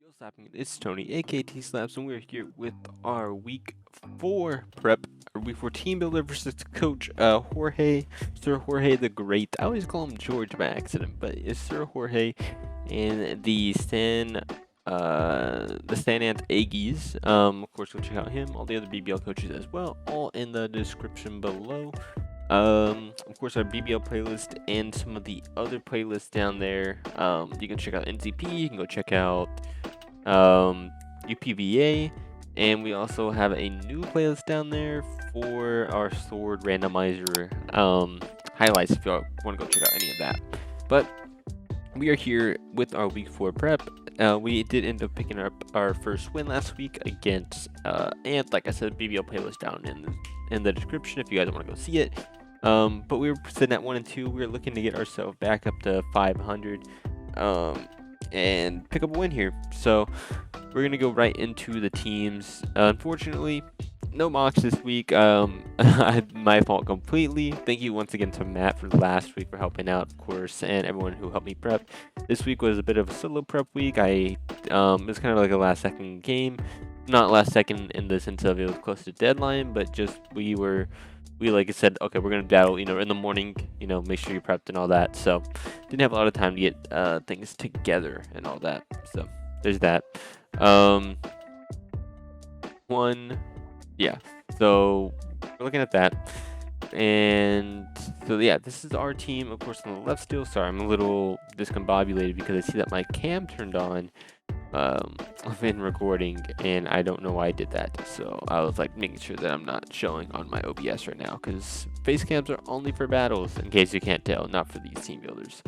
Yo, slapping, it's Tony, aka T Slaps, and we're here with our week 4 prep, our week 4 team builder versus Coach Sir Jorge the Great. I always call him George by accident, but it's Sir Jorge and the Stan Ant Aggies. Of course, go check out him, all the other BBL coaches as well, all in the description below. Of course, our BBL playlist and some of the other playlists down there. You can check out NZP, you can go check out UPVA, and we also have a new playlist down there for our sword randomizer highlights if you want to go check out any of that. But we are here with our week 4 prep. We did end up picking up our first win last week against Ant. Like I said, BBL playlist down in the description if you guys want to go see it. But we were sitting at 1 and 2. We were looking to get ourselves back up to 500 and pick up a win here. So we're gonna go right into the teams. Unfortunately, no mocks this week. My fault completely. Thank you once again to Matt for last week for helping out, of course, and everyone who helped me prep. This week was a bit of a solo prep week. It was kind of like a last second game. Not last second in the sense of it was close to deadline, but just we like I said, okay, we're gonna battle, in the morning, make sure you're prepped and all that. So didn't have a lot of time to get things together and all that. So there's that. Yeah. So we're looking at that. And so yeah, this is our team, of course, on the left still. Sorry, I'm a little discombobulated because I see that my cam turned on in recording, and I don't know why I did that. So I was like making sure that I'm not showing on my OBS right now, because face cams are only for battles, in case you can't tell, not for these team builders.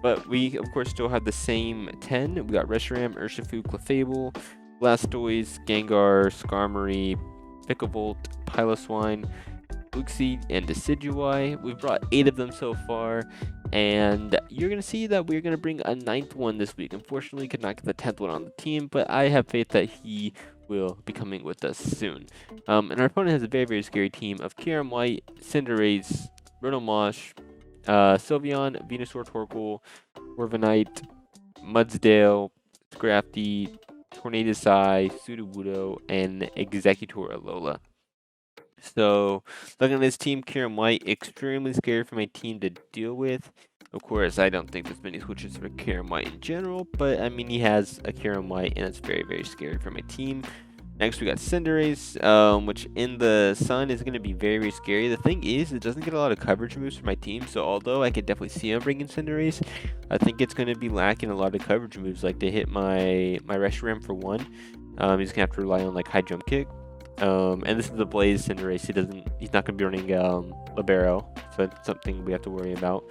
But we, of course, still have the same 10. We got Reshiram, Urshifu, Clefable, Blastoise, Gengar, Skarmory, Picklebolt, Piloswine, Uxie, and Decidueye. We've brought 8 of them so far, and you're going to see that we're going to bring a 9th one this week. Unfortunately, could not get the 10th one on the team, but I have faith that he will be coming with us soon. And our opponent has a very, very scary team of KYUREM White, Cinderace, Rotomosh, Sylveon, Venusaur, Torkoal, Corviknight, Mudsdale, Scrafty, Tornadus, Sudowoodo, and Executor Alola. So, looking at this team, KYUREM White, extremely scary for my team to deal with. Of course, I don't think there's many switches for KYUREM White in general, but I mean, he has a KYUREM White, and it's very, very scary for my team. Next, we got Cinderace, which in the sun is going to be very, very scary. The thing is, it doesn't get a lot of coverage moves for my team, so although I could definitely see him bringing Cinderace, I think it's going to be lacking a lot of coverage moves, like to hit my Reshiram for 1. He's going to have to rely on, like, high jump kick. And this is the Blaze Cinderace. He's not going to be running Libero, so it's something we have to worry about.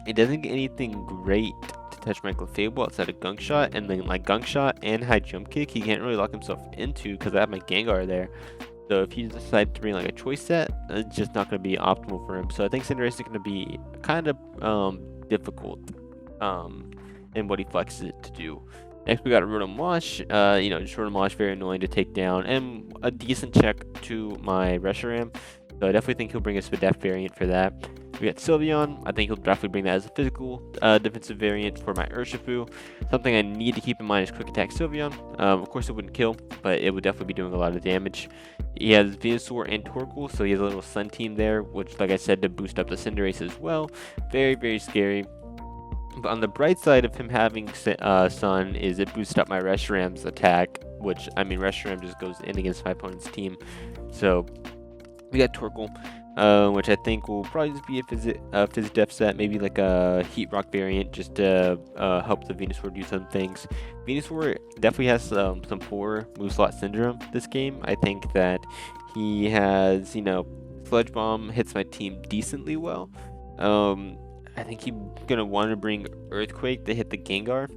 It doesn't get anything great to touch my Clefable outside of Gunk Shot, and then like Gunk Shot and high jump kick, he can't really lock himself into because I have my Gengar there. So if he decides to bring like a choice set, it's just not going to be optimal for him. So I think Cinderace is going to be kind of difficult in what he flexes it to do. Next, we got a Rotomosh. Just Rotomosh, very annoying to take down, and a decent check to my Reshiram. So I definitely think he'll bring us a def variant for that. We got Sylveon. I think he'll definitely bring that as a physical defensive variant for my Urshifu. Something I need to keep in mind is Quick Attack Sylveon. Of course, it wouldn't kill, but it would definitely be doing a lot of damage. He has Venusaur and Torkoal, so he has a little Sun team there, which, like I said, to boost up the Cinderace as well. Very, very scary. But on the bright side of him having Sun is it boosts up my Reshiram's attack, which, I mean, Reshiram just goes in against my opponent's team. So we got Torkoal, which I think will probably just be a Phys Def set, maybe like a Heat Rock variant, just to help the Venusaur do some things. Venusaur definitely has some poor move slot syndrome this game. I think that he has, Sludge Bomb hits my team decently well. I think he's gonna want to bring Earthquake to hit the Gengar.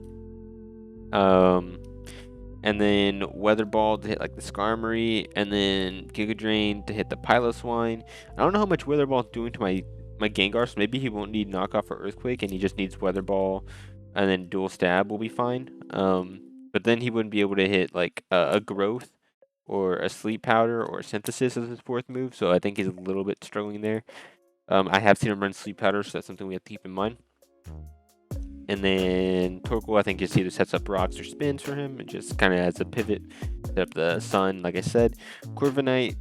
And then Weather Ball to hit like the Skarmory, and then Giga Drain to hit the Piloswine. I don't know how much Weather Ball is doing to my Gengar, so maybe he won't need knockoff or Earthquake, and he just needs Weather Ball, and then Dual Stab will be fine. But then he wouldn't be able to hit like a Growth or a Sleep Powder or a Synthesis as his 4th move, so I think he's a little bit struggling there. I have seen him run Sleep Powder, so that's something we have to keep in mind. And then Torkoal, I think, just either sets up rocks or spins for him. It just kind of has a pivot, set up the sun, like I said. Corviknight,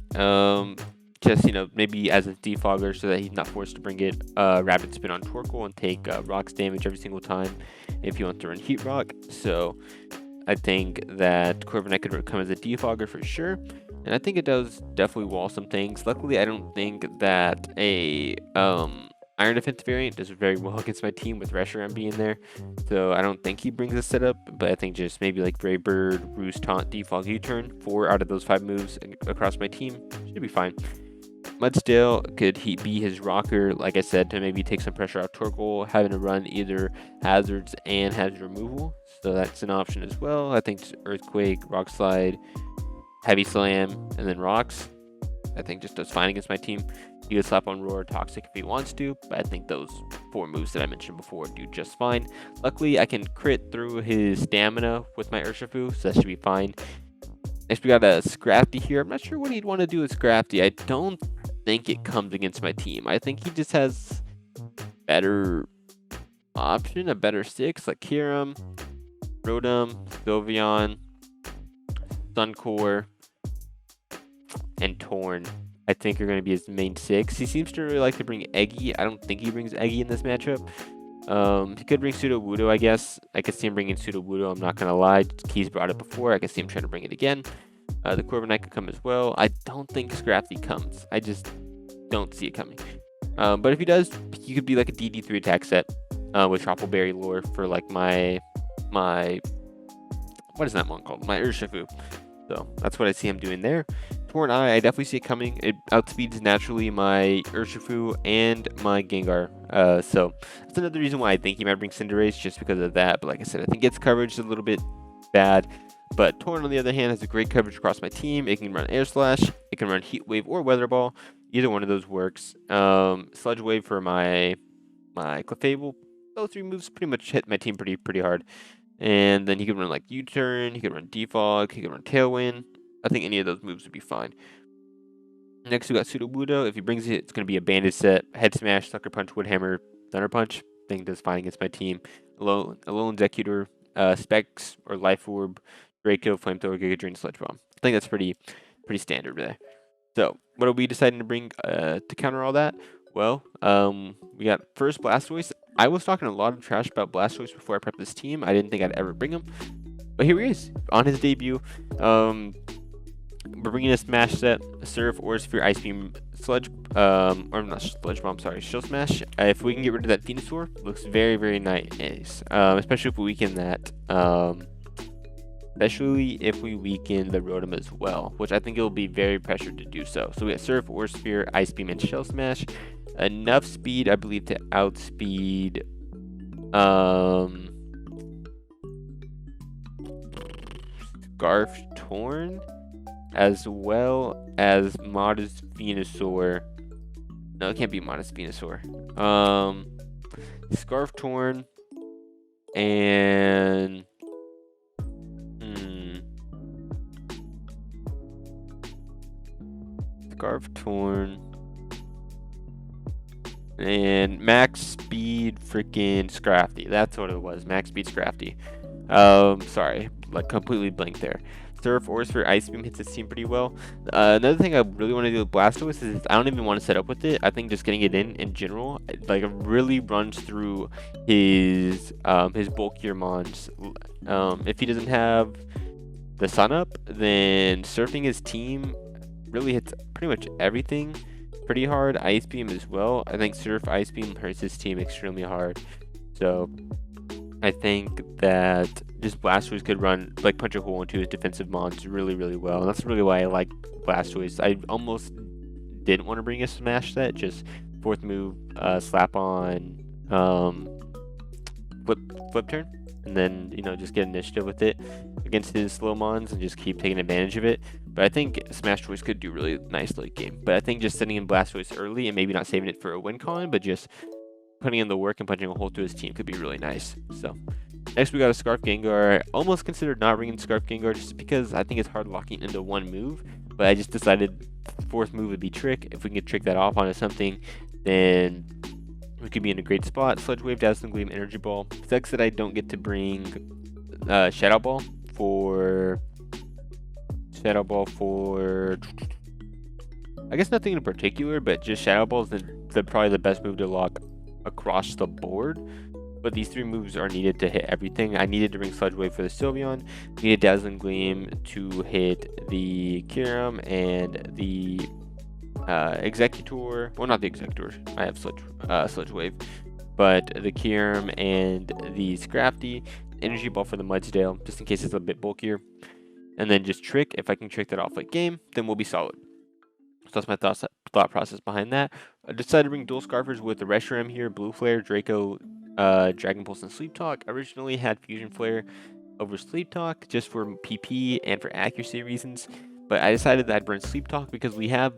just, maybe as a defogger so that he's not forced to bring it rapid spin on Torkoal and take rocks damage every single time if he wants to run Heat Rock. So I think that Corviknight could come as a defogger for sure. And I think it does definitely wall some things. Luckily, I don't think that a Iron Defense variant does very well against my team with Reshiram being there. So I don't think he brings a setup, but I think just maybe like Brave Bird, Roost, Taunt, Defog, U-Turn, 4 out of those 5 moves across my team should be fine. Mudsdale could be his rocker, like I said, to maybe take some pressure off Torkoal, having to run either hazards and hazard removal. So that's an option as well. I think Earthquake, Rock Slide, Heavy Slam, and then Rocks, I think just does fine against my team. He could slap on Roar Toxic if he wants to, but I think those 4 moves that I mentioned before do just fine. Luckily, I can crit through his stamina with my Urshifu, so that should be fine. Next, we got a Scrafty here. I'm not sure what he'd want to do with Scrafty. I don't think it comes against my team. I think he just has better option, a better 6, like KYUREM, Rotom, Sylveon, Suncore, and Torn. I think are going to be his main 6. He seems to really like to bring Eggy. I don't think he brings Eggy in this matchup. He could bring Sudowoodo, I guess. I could see him bringing Sudowoodo, I'm not going to lie. Keys brought it before. I could see him trying to bring it again. The Corviknight could come as well. I don't think Scrafty comes. I just don't see it coming. But if he does, he could be like a DD3 attack set with Tropical Berry lore for like my what is that one called? My Urshifu. So that's what I see him doing there. Torn Eye, I definitely see it coming. It outspeeds naturally my Urshifu and my Gengar. So that's another reason why I think he might bring Cinderace, just because of that. But like I said, I think its coverage is a little bit bad. But Torn, on the other hand, has a great coverage across my team. It can run Air Slash, it can run Heat Wave or Weather Ball. Either one of those works. Sludge Wave for my Clefable. Those 3 moves pretty much hit my team pretty hard. And then he could run like U-Turn, he could run Defog, he could run Tailwind. I think any of those moves would be fine. Next, we got Sudowoodo. If he brings it, it's going to be a Banded set. Head Smash, Sucker Punch, Wood Hammer, Thunder Punch. I think does fine against my team. Alolan Executor, Specs or Life Orb, Draco, Flamethrower, Giga Drain, Sludge Bomb. I think that's pretty standard there. So, what are we deciding to bring to counter all that? Well, we got first Blastoise. I was talking a lot of trash about Blastoise before I prepped this team. I didn't think I'd ever bring him. But here he is, on his debut. We're bringing a Smash set, Surf, Aura Sphere, Ice Beam, Sludge, or not Sludge Bomb, sorry, Shell Smash. If we can get rid of that Venusaur, looks very nice. Especially if we weaken that. Especially if we weaken the Rotom as well, which I think it will be very pressured to do so. So we got Surf, Aura Sphere, Ice Beam, and Shell Smash. Enough speed, I believe, to outspeed Scarf Torn, as well as Modest Venusaur. No, it can't be Modest Venusaur. Scarf Torn and Scarf Torn and Max Speed freaking Scrafty. That's what it was. Max Speed Scrafty. Sorry, like completely blanked there. Surf, Aura Sphere, Ice Beam hits this team pretty well. Another thing I really want to do with Blastoise is I don't even want to set up with it. I think just getting it in general, like it really runs through his bulkier mons. If he doesn't have the Sun Up, then surfing his team really hits pretty much everything pretty hard. Ice Beam as well. I think Surf, Ice Beam hurts his team extremely hard. So I think that just Blastoise could run, like, punch a hole into his defensive mons really well. And that's really why I like Blastoise. I almost didn't want to bring a Smash set. Just 4th move, slap on, flip turn. And then, just get initiative with it against his slow mons and just keep taking advantage of it. But I think Smash Choice could do really nice late game. But I think just sending in Blastoise early and maybe not saving it for a win con, but just putting in the work and punching a hole through his team could be really nice. So next we got a Scarf Gengar. I almost considered not bringing Scarf Gengar just because I think it's hard locking into one move. But I just decided 4th move would be Trick. If we can get Trick that off onto something, then we could be in a great spot. Sludge Wave, Dazzling Gleam, Energy Ball. Sucks that I don't get to bring Shadow Ball for I guess nothing in particular, but just Shadow Ball is probably the best move to lock across the board. But these 3 moves are needed to hit everything. I needed to bring Sludge Wave for the Sylveon, needed Dazzling Gleam to hit the KYUREM and the Executor. Well, not the Executor. I have Sludge Wave, but the KYUREM and the Scrafty. Energy Ball for the Mudsdale, just in case it's a bit bulkier. And then just Trick. If I can trick that off late game, then we'll be solid. So that's my thought process behind that. I decided to bring dual Scarfers with the Reshiram here, Blue Flare, Draco, Dragon Pulse, and Sleep Talk. Originally had Fusion Flare over Sleep Talk just for PP and for accuracy reasons. But I decided that I'd run Sleep Talk because we have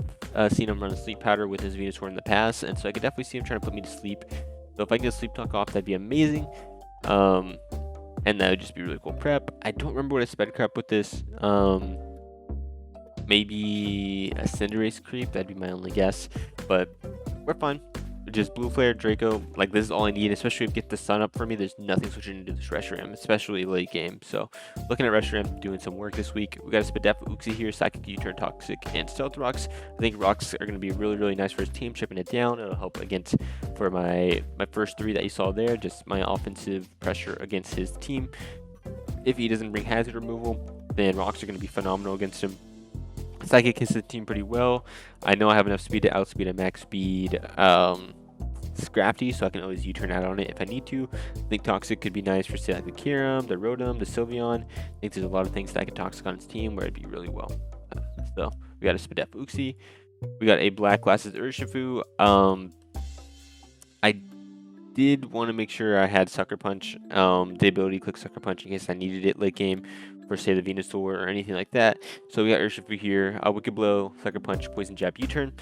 seen him run a Sleep Powder with his Venusaur in the past. And so I could definitely see him trying to put me to sleep. So if I can get Sleep Talk off, that'd be amazing. And that would just be really cool prep. I don't remember what I sped prep with this. Maybe a Cinderace creep. That'd be my only guess. But we're fine. Just Blue Flare, Draco. Like, this is all I need, especially if you get the sun up for me. There's nothing switching into this Reshiram, especially late game. So, looking at Reshiram, doing some work this week. We got a Spadef Uxie here, Psychic U-Turn, Toxic, and Stealth Rocks. I think Rocks are going to be really, really nice for his team, chipping it down. It'll help against, for my first 3 that you saw there, just my offensive pressure against his team. If he doesn't bring hazard removal, then Rocks are going to be phenomenal against him. Psychic hits the team pretty well. I know I have enough speed to outspeed a max speed Scrafty, so I can always U-turn out on it if I need to. I think Toxic could be nice for, say, like the KYUREM, the Rotom, the Sylveon. I think there's a lot of things that I can Toxic on its team where it'd be really well. So we got a Spadef Uxie. We got a Black Glasses Urshifu. I did want to make sure I had Sucker Punch, the ability to click Sucker Punch in case I needed it late game for, say, the Venusaur or anything like that. So we got Urshifu here, Wicked Blow, Sucker Punch, Poison Jab, U-turn.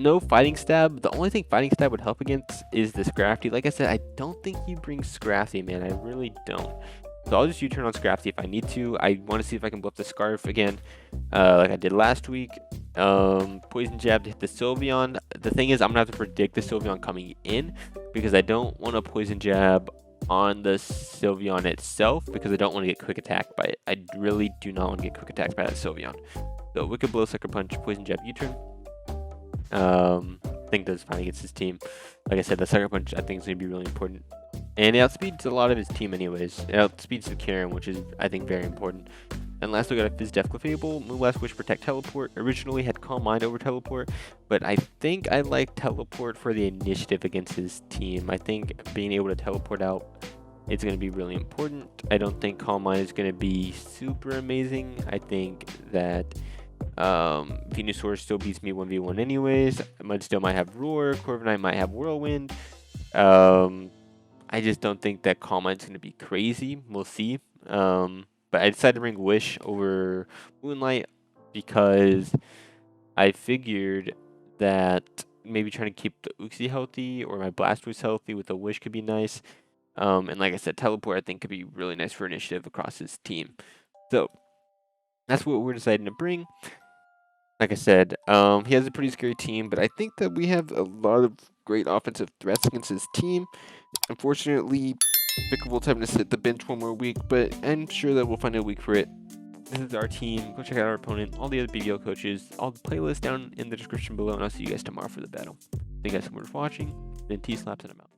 No Fighting Stab. The only thing Fighting Stab would help against is the Scrafty. Like I said, I don't think you bring Scrafty, man. I really don't. So I'll just U-turn on Scrafty if I need to. I want to see if I can bluff the Scarf again, like I did last week. Poison Jab to hit the Sylveon. The thing is, I'm going to have to predict the Sylveon coming in because I don't want to Poison Jab on the Sylveon itself because I don't want to get quick attacked by it. I really do not want to get quick attacked by that Sylveon. So Wicked Blow, Sucker Punch, Poison Jab, U-turn. I think that's fine against his team. Like I said, the Sucker Punch I think is going to be really important. And it outspeeds a lot of his team anyways. It outspeeds the KYUREM, which is, I think, very important. And lastly, we got a Fizz Def Clefable, Moonblast, Wish, Protect, Teleport. Originally had Calm Mind over Teleport, but I think I like Teleport for the initiative against his team. I think being able to teleport out is going to be really important. I don't think Calm Mind is going to be super amazing. I think that Venusaur still beats me 1v1 anyways. Mudsdale might have Roar, Corviknight might have Whirlwind. I just don't think that Calm Mind's going to be crazy. We'll see. But I decided to bring Wish over Moonlight because I figured that maybe trying to keep the Uxie healthy or my Blastoise healthy with a Wish could be nice. And like I said, Teleport I think could be really nice for initiative across his team. So that's what we're deciding to bring. Like I said, he has a pretty scary team, but I think that we have a lot of great offensive threats against his team. Unfortunately, Pickle will time to sit the bench one more week, but I'm sure that we'll find a week for it. This is our team. Go check out our opponent, all the other BBL coaches, all the playlists down in the description below, and I'll see you guys tomorrow for the battle. Thank you guys so much for watching. Then T-Slaps and I'm out.